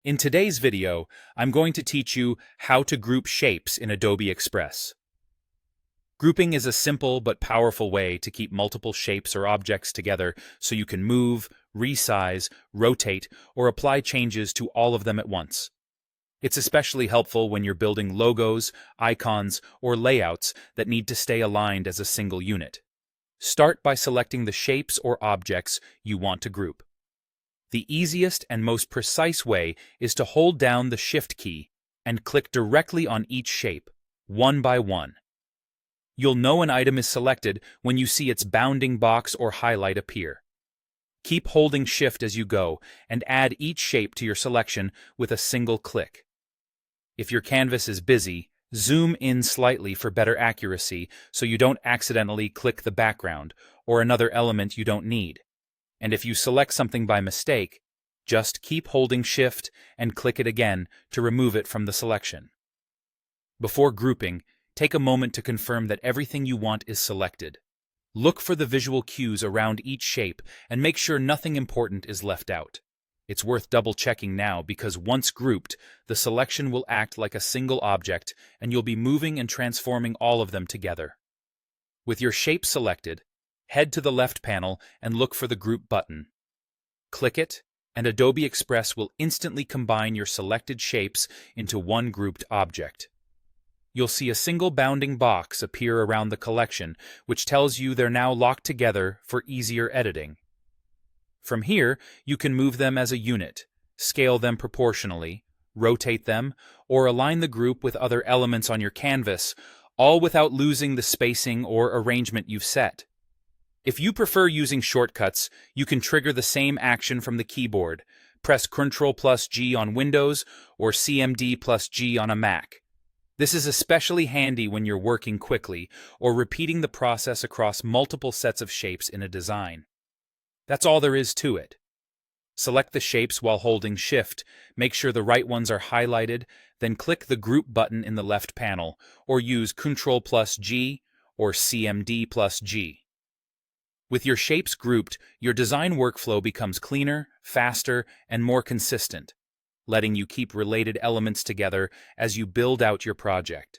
In today's video, I'm going to teach you how to group shapes in Adobe Express. Grouping is a simple but powerful way to keep multiple shapes or objects together so you can move, resize, rotate, or apply changes to all of them at once. It's especially helpful when you're building logos, icons, or layouts that need to stay aligned as a single unit. Start by selecting the shapes or objects you want to group. The easiest and most precise way is to hold down the Shift key and click directly on each shape, one by one. You'll know an item is selected when you see its bounding box or highlight appear. Keep holding Shift as you go and add each shape to your selection with a single click. If your canvas is busy, zoom in slightly for better accuracy so you don't accidentally click the background or another element you don't need. And if you select something by mistake, just keep holding Shift and click it again to remove it from the selection. Before grouping, take a moment to confirm that everything you want is selected. Look for the visual cues around each shape and make sure nothing important is left out. It's worth double-checking now because once grouped, the selection will act like a single object and you'll be moving and transforming all of them together. With your shape selected, head to the left panel and look for the Group button. Click it, and Adobe Express will instantly combine your selected shapes into one grouped object. You'll see a single bounding box appear around the collection, which tells you they're now locked together for easier editing. From here, you can move them as a unit, scale them proportionally, rotate them, or align the group with other elements on your canvas, all without losing the spacing or arrangement you've set. If you prefer using shortcuts, you can trigger the same action from the keyboard. Press Ctrl+G on Windows or CMD+G on a Mac. This is especially handy when you're working quickly or repeating the process across multiple sets of shapes in a design. That's all there is to it. Select the shapes while holding Shift, make sure the right ones are highlighted, then click the Group button in the left panel, or use Ctrl+G or CMD+G. With your shapes grouped, your design workflow becomes cleaner, faster, and more consistent, letting you keep related elements together as you build out your project.